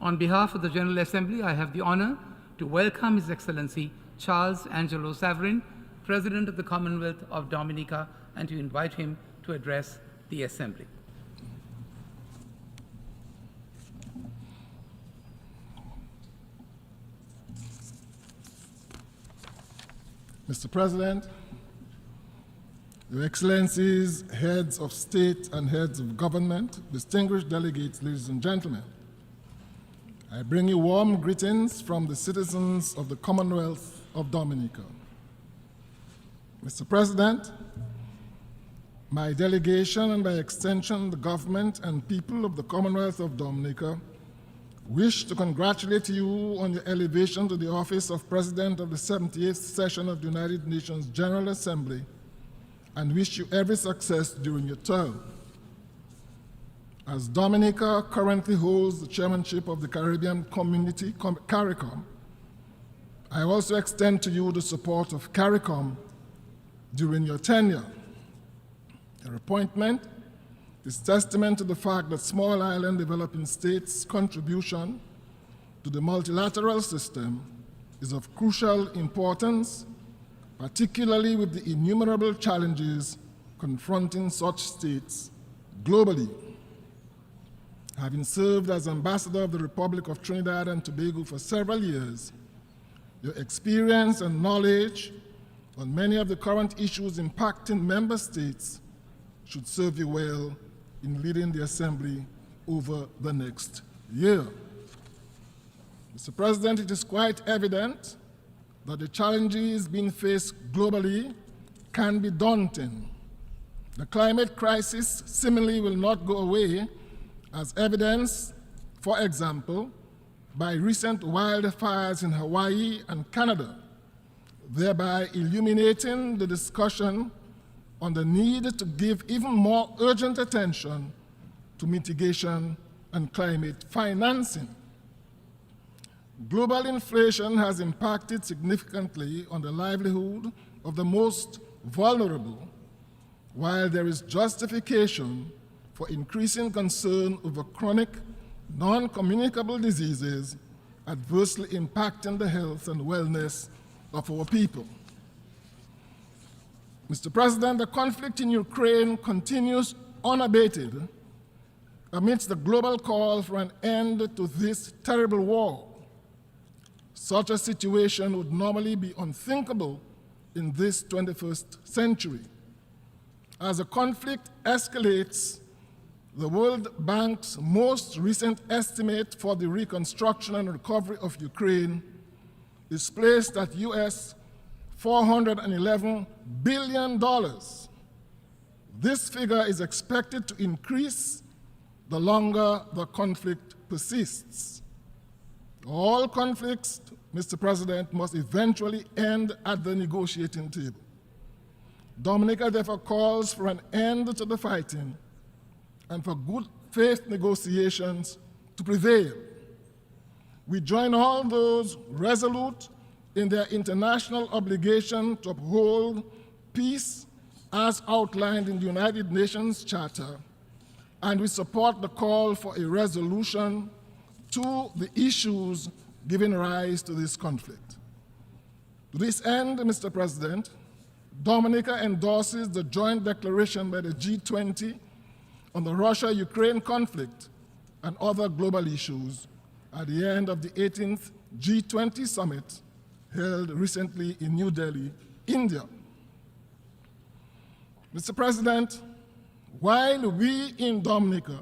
On behalf of the General Assembly, I have the honor to welcome His Excellency Charles Angelo Savarin, President of the Commonwealth of Dominica, and to invite him to address the Assembly. Mr. President, Your Excellencies, heads of state and heads of government, distinguished delegates, ladies and gentlemen, I bring you warm greetings from the citizens of the Commonwealth of Dominica. Mr. President, my delegation and by extension the government and people of the Commonwealth of Dominica wish to congratulate you on your elevation to the office of President of the 78th session of the United Nations General Assembly and wish you every success during your term. As Dominica currently holds the chairmanship of the Caribbean Community, CARICOM, I also extend to you the support of CARICOM during your tenure. Your appointment is testament to the fact that small island developing states' contribution to the multilateral system is of crucial importance, particularly with the innumerable challenges confronting such states globally. Having served as ambassador of the Republic of Trinidad and Tobago for several years, your experience and knowledge on many of the current issues impacting member states should serve you well in leading the Assembly over the next year. Mr. President, it is quite evident that the challenges being faced globally can be daunting. The climate crisis similarly will not go away, as evidenced, for example, by recent wildfires in Hawaii and Canada, thereby illuminating the discussion on the need to give even more urgent attention to mitigation and climate financing. Global inflation has impacted significantly on the livelihood of the most vulnerable, while there is justification for increasing concern over chronic, non-communicable diseases adversely impacting the health and wellness of our people. Mr. President, the conflict in Ukraine continues unabated amidst the global call for an end to this terrible war. Such a situation would normally be unthinkable in this 21st century. As the conflict escalates, the World Bank's most recent estimate for the reconstruction and recovery of Ukraine is placed at US $411 billion. This figure is expected to increase the longer the conflict persists. All conflicts, Mr. President, must eventually end at the negotiating table. Dominica therefore calls for an end to the fighting and for good faith negotiations to prevail. We join all those resolute in their international obligation to uphold peace as outlined in the United Nations Charter, and we support the call for a resolution to the issues giving rise to this conflict. To this end, Mr. President, Dominica endorses the joint declaration by the G20 on the Russia-Ukraine conflict and other global issues at the end of the 18th G20 summit held recently in New Delhi, India. Mr. President, while we in Dominica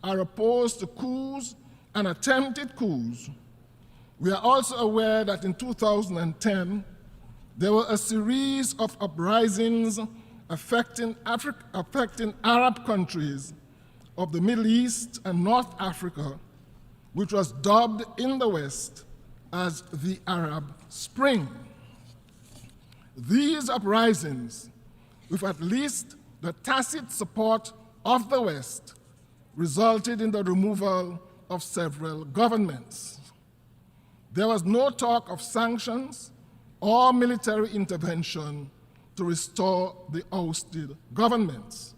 are opposed to coups and attempted coups, we are also aware that in 2010, there were a series of uprisings affecting Arab countries of the Middle East and North Africa, which was dubbed in the West as the Arab Spring. These uprisings, with at least the tacit support of the West, resulted in the removal of several governments. There was no talk of sanctions or military intervention to restore the ousted governments.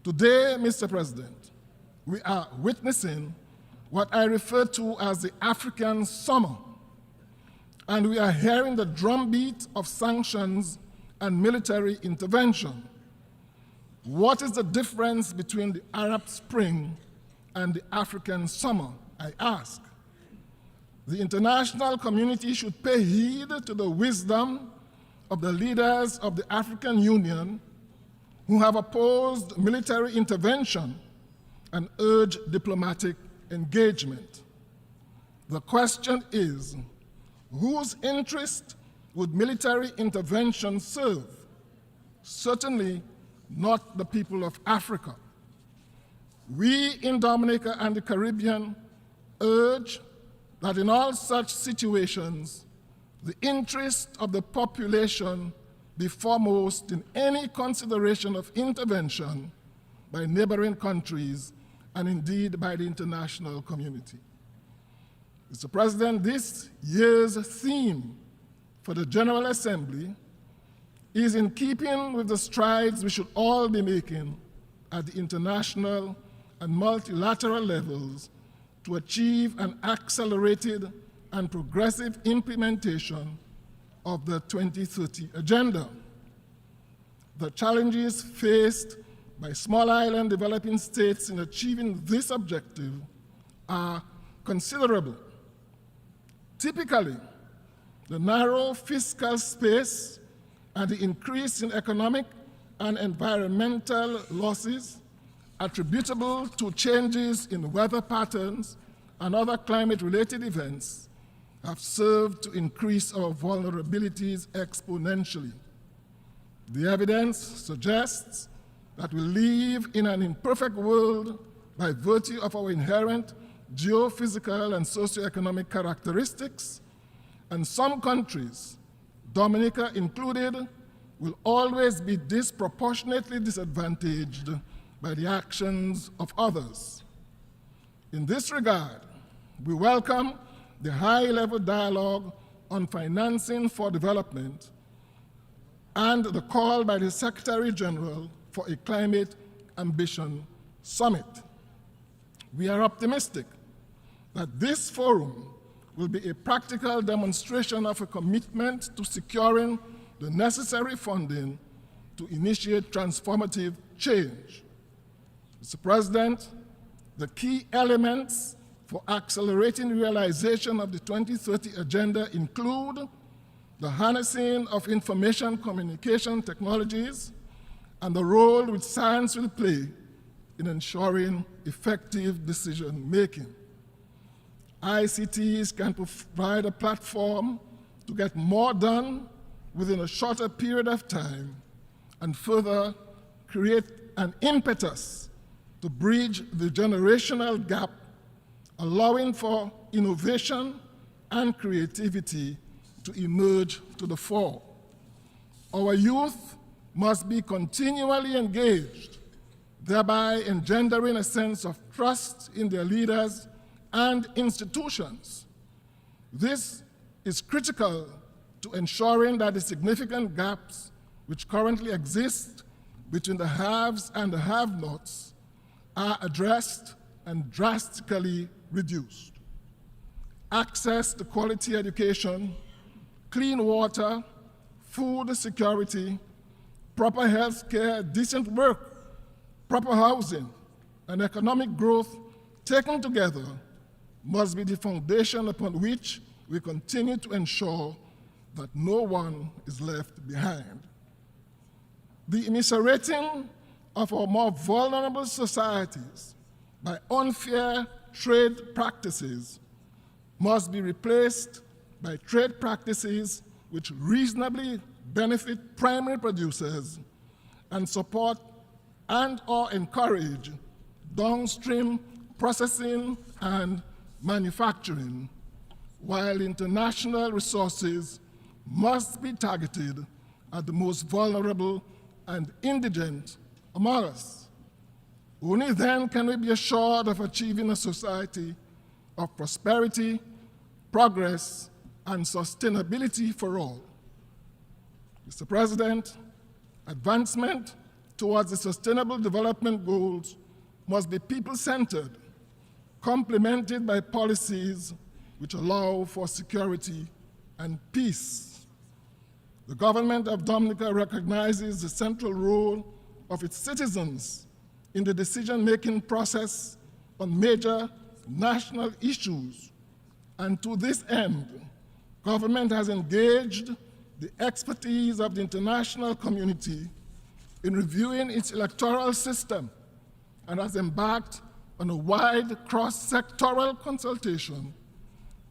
Today, Mr. President, we are witnessing what I refer to as the African summer, and we are hearing the drumbeat of sanctions and military intervention. What is the difference between the Arab Spring and the African summer, I ask? The international community should pay heed to the wisdom of the leaders of the African Union who have opposed military intervention and urged diplomatic engagement. The question is, whose interest would military intervention serve? Certainly not the people of Africa. We in Dominica and the Caribbean urge that in all such situations, the interest of the population be foremost in any consideration of intervention by neighboring countries and indeed by the international community. Mr. President, this year's theme for the General Assembly is in keeping with the strides we should all be making at the international and multilateral levels to achieve an accelerated and progressive implementation of the 2030 Agenda. The challenges faced by small island developing states in achieving this objective are considerable. Typically, the narrow fiscal space and the increase in economic and environmental losses attributable to changes in weather patterns and other climate-related events have served to increase our vulnerabilities exponentially. The evidence suggests that we live in an imperfect world by virtue of our inherent geophysical and socioeconomic characteristics, and some countries, Dominica included, will always be disproportionately disadvantaged by the actions of others. In this regard, we welcome the high-level dialogue on financing for development and the call by the Secretary General for a Climate Ambition Summit. We are optimistic that this forum will be a practical demonstration of a commitment to securing the necessary funding to initiate transformative change. Mr. President, the key elements for accelerating realization of the 2030 Agenda include the harnessing of information communication technologies and the role which science will play in ensuring effective decision-making. ICTs can provide a platform to get more done within a shorter period of time and further create an impetus to bridge the generational gap, allowing for innovation and creativity to emerge to the fore. Our youth must be continually engaged, thereby engendering a sense of trust in their leaders and institutions. This is critical to ensuring that the significant gaps which currently exist between the haves and the have-nots are addressed and drastically reduced. Access to quality education, clean water, food security, proper health care, decent work, proper housing, and economic growth taken together must be the foundation upon which we continue to ensure that no one is left behind. The immiserating of our more vulnerable societies by unfair trade practices must be replaced by trade practices which reasonably benefit primary producers and support and/or encourage downstream processing and manufacturing, while international resources must be targeted at the most vulnerable and indigent among us. Only then can we be assured of achieving a society of prosperity, progress, and sustainability for all. Mr. President, advancement towards the Sustainable Development Goals must be people-centered, complemented by policies which allow for security and peace. The government of Dominica recognizes the central role of its citizens in the decision-making process on major national issues, and to this end, government has engaged the expertise of the international community in reviewing its electoral system and has embarked on a wide cross-sectoral consultation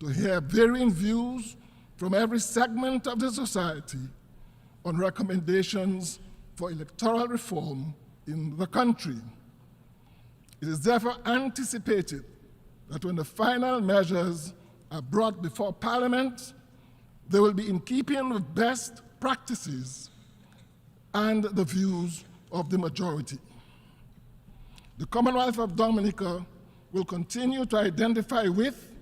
to hear varying views from every segment of the society on recommendations for electoral reform in the country. It is therefore anticipated that when the final measures are brought before Parliament, they will be in keeping with best practices and the views of the majority. The Commonwealth of Dominica will continue to identify with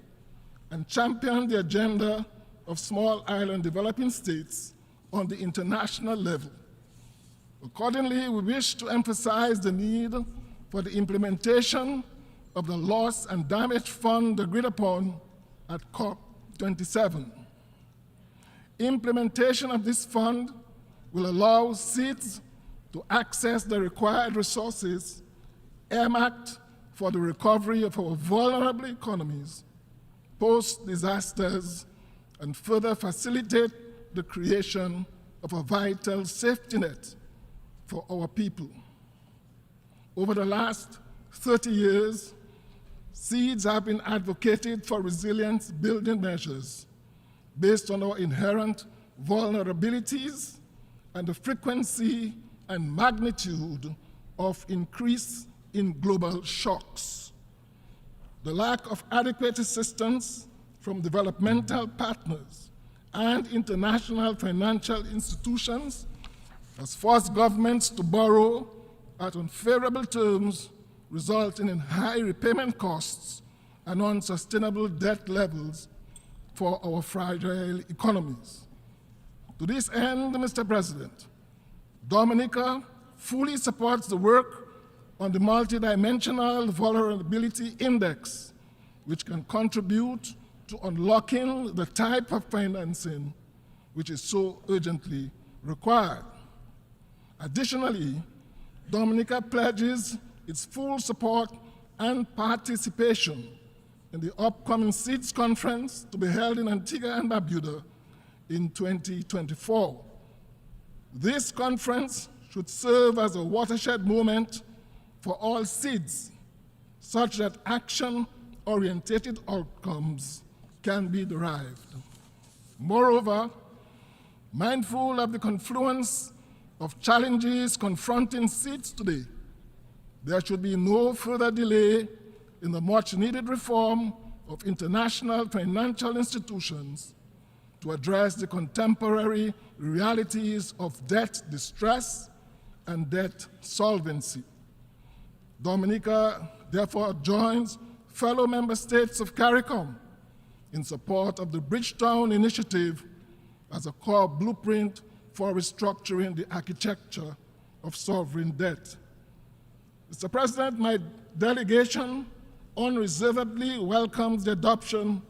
and champion the agenda of small island developing states on the international level. Accordingly, we wish to emphasize the need for the implementation of the Loss and Damage Fund agreed upon at COP27. Implementation of this fund will allow SEEDs to access the required resources earmarked for the recovery of our vulnerable economies post-disasters and further facilitate the creation of a vital safety net for our people. Over the last 30 years, SEEDs have been advocated for resilience-building measures based on our inherent vulnerabilities and the frequency and magnitude of increase in global shocks. The lack of adequate assistance from developmental partners and international financial institutions has forced governments to borrow at unfavorable terms, resulting in high repayment costs and unsustainable debt levels for our fragile economies. To this end, Mr. President, Dominica fully supports the work on the Multidimensional Vulnerability Index, which can contribute to unlocking the type of financing which is so urgently required. Additionally, Dominica pledges its full support and participation in the upcoming SEEDS conference to be held in Antigua and Barbuda in 2024. This conference should serve as a watershed moment for all SEEDS, such that action-oriented outcomes can be derived. Moreover, mindful of the confluence of challenges confronting SEEDS today, there should be no further delay in the much-needed reform of international financial institutions to address the contemporary realities of debt distress and debt solvency. Dominica therefore joins fellow member states of CARICOM in support of the Bridgetown Initiative as a core blueprint for restructuring the architecture of sovereign debt. Mr. President, my delegation unreservedly welcomes the adoption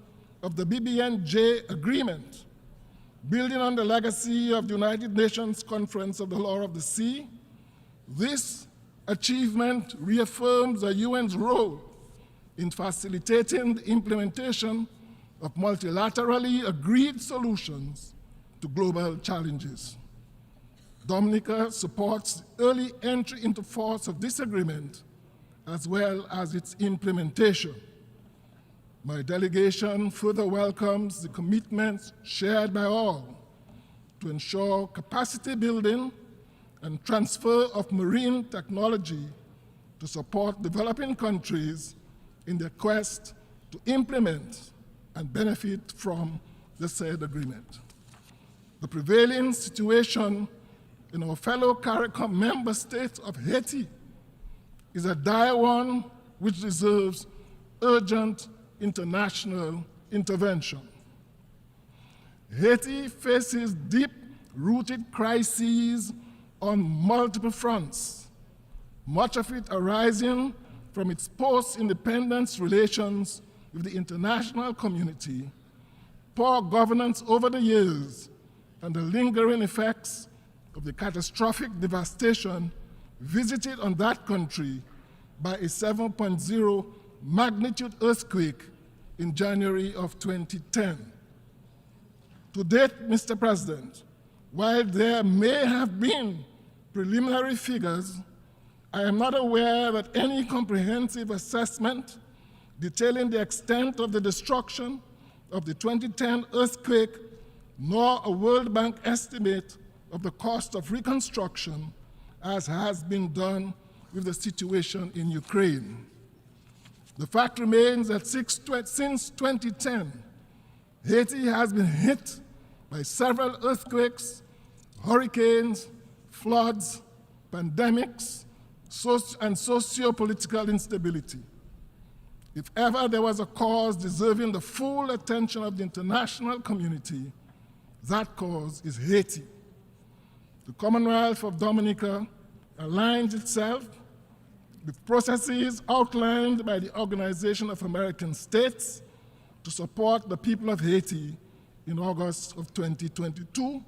of the BBNJ agreement, building on the legacy of the United Nations Conference of the Law of the Sea. This achievement reaffirms the UN's role in facilitating the implementation of multilaterally agreed solutions to global challenges. Dominica supports the early entry into force of this agreement as well as its implementation. My delegation further welcomes the commitments shared by all to ensure capacity building and transfer of marine technology to support developing countries in their quest to implement and benefit from the said agreement. The prevailing situation in our fellow CARICOM member states of Haiti is a dire one which deserves urgent international intervention. Haiti faces deep-rooted crises on multiple fronts, much of it arising from its post-independence relations with the international community, poor governance over the years, and the lingering effects of the catastrophic devastation visited on that country by a 7.0 magnitude earthquake in January of 2010. To date, Mr. President, while there may have been preliminary figures, I am not aware that any comprehensive assessment detailing the extent of the destruction of the 2010 earthquake, nor a World Bank estimate of the cost of reconstruction, as has been done with the situation in Ukraine. The fact remains that since 2010, Haiti has been hit by several earthquakes, hurricanes, floods, pandemics, and socio-political instability. If ever there was a cause deserving the full attention of the international community, that cause is Haiti. The Commonwealth of Dominica aligns itself with processes outlined by the Organization of American States to support the people of Haiti in August of 2022,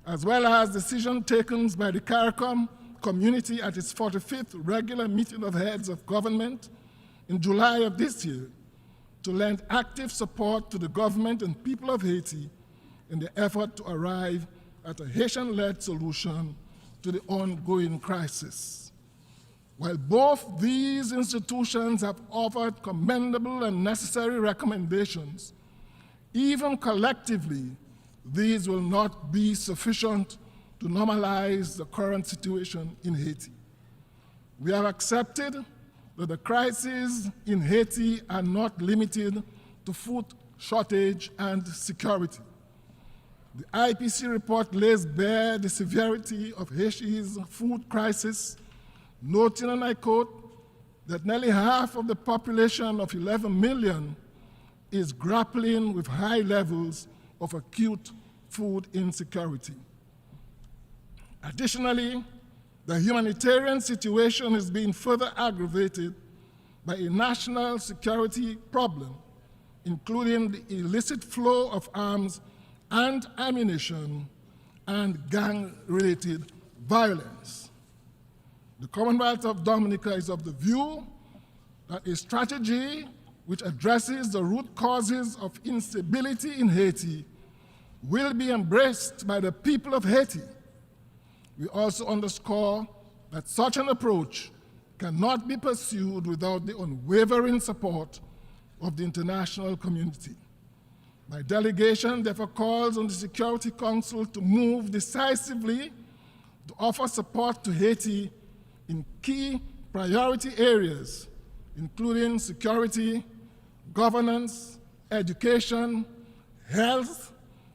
as well as decisions taken by the CARICOM community at its 45th regular meeting of heads of government in July of this year to lend active support to the government and people of Haiti in the effort to arrive at a Haitian-led solution to the ongoing crisis. While both these institutions have offered commendable and necessary recommendations, even collectively, these will not be sufficient to normalize the current situation in Haiti. We have accepted that the crises in Haiti are not limited to food shortage and security. The IPC report lays bare the severity of Haiti's food crisis, noting, and I quote, that nearly half of the population of 11 million is grappling with high levels of acute food insecurity. Additionally, the humanitarian situation is being further aggravated by a national security problem, including the illicit flow of arms and ammunition and gang-related violence. The Commonwealth of Dominica is of the view that a strategy which addresses the root causes of instability in Haiti will be embraced by the people of Haiti. We also underscore that such an approach cannot be pursued without the unwavering support of the international community. My delegation therefore calls on the Security Council to move decisively to offer support to Haiti in key priority areas, including security, governance, education, health,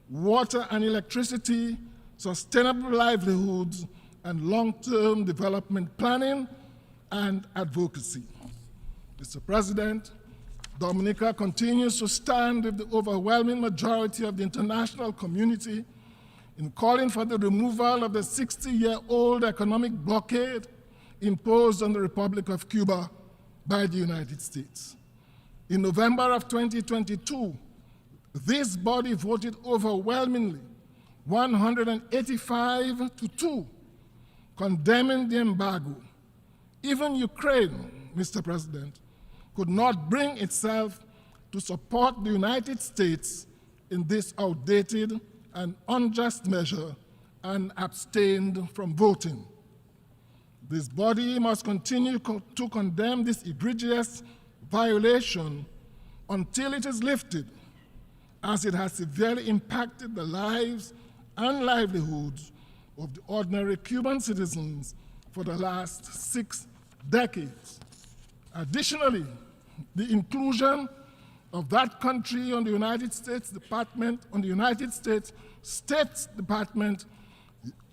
water and electricity, sustainable livelihoods, and long-term development planning and advocacy. Mr. President, Dominica continues to stand with the overwhelming majority of the international community in calling for the removal of the 60-year-old economic blockade imposed on the Republic of Cuba by the United States. In November of 2022, this body voted overwhelmingly, 185-2, condemning the embargo. Even Ukraine, Mr. President, could not bring itself to support the United States in this outdated and unjust measure and abstained from voting. This body must continue to condemn this egregious violation until it is lifted, as it has severely impacted the lives and livelihoods of the ordinary Cuban citizens for the last 6 decades. Additionally, the inclusion of that country on the United States State Department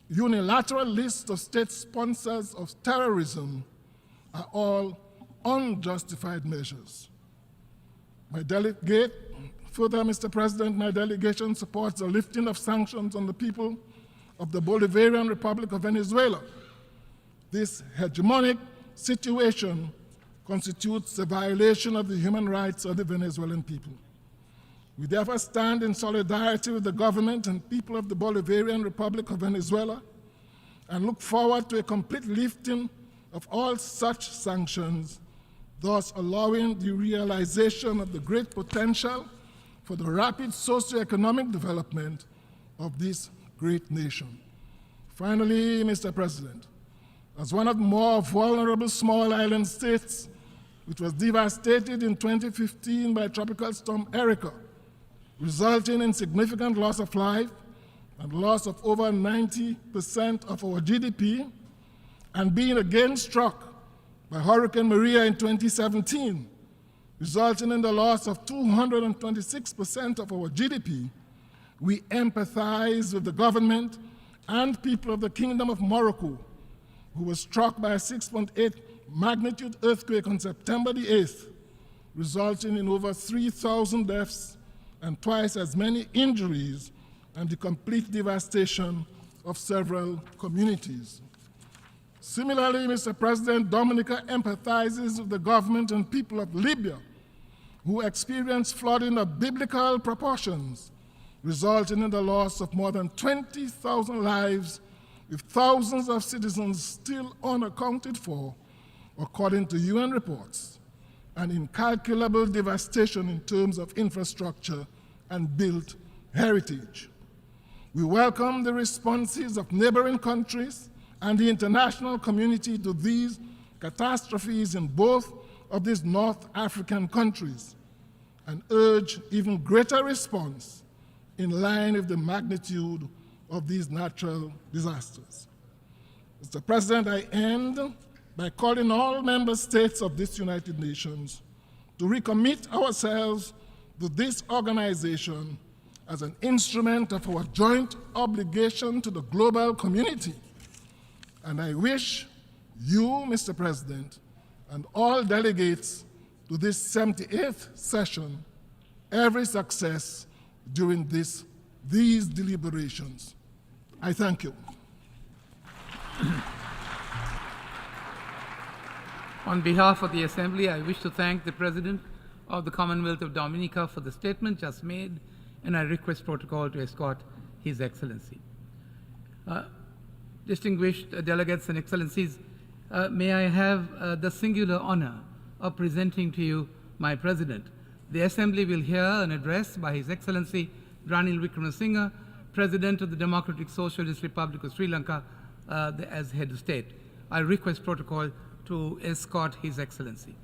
unilateral list of state sponsors of terrorism are all unjustified measures. Further, Mr. President, my delegation supports the lifting of sanctions on the people of the Bolivarian Republic of Venezuela. This hegemonic situation constitutes a violation of the human rights of the Venezuelan people. We therefore stand in solidarity with the government and people of the Bolivarian Republic of Venezuela and look forward to a complete lifting of all such sanctions, thus allowing the realization of the great potential for the rapid socio-economic development of this great nation. Finally, Mr. President, as one of the more vulnerable small island states, which was devastated in 2015 by Tropical Storm Erika, resulting in significant loss of life and loss of over 90% of our GDP, and being again struck by Hurricane Maria in 2017, resulting in the loss of 226% of our GDP, we empathize with the government and people of the Kingdom of Morocco, who was struck by a 6.8 magnitude earthquake on September the 8th, resulting in over 3,000 deaths and twice as many injuries and the complete devastation of several communities. Similarly, Mr. President, Dominica empathizes with the government and people of Libya, who experienced flooding of biblical proportions, resulting in the loss of more than 20,000 lives, with thousands of citizens still unaccounted for, according to UN reports, and incalculable devastation in terms of infrastructure and built heritage. We welcome the responses of neighboring countries and the international community to these catastrophes in both of these North African countries and urge even greater response in line with the magnitude of these natural disasters. Mr. President, I end by calling all member states of this United Nations to recommit ourselves to this organization as an instrument of our joint obligation to the global community. And I wish you, Mr. President, and all delegates to this 78th session every success during these deliberations. I thank you. On behalf of the Assembly, I wish to thank the President of the Commonwealth of Dominica for the statement just made, and I request protocol to escort His Excellency. Distinguished delegates and excellencies, may I have the singular honor of presenting to you my President. The Assembly will hear an address by His Excellency Ranil Wickremesinghe, President of the Democratic Socialist Republic of Sri Lanka, as head of state. I request protocol to escort His Excellency.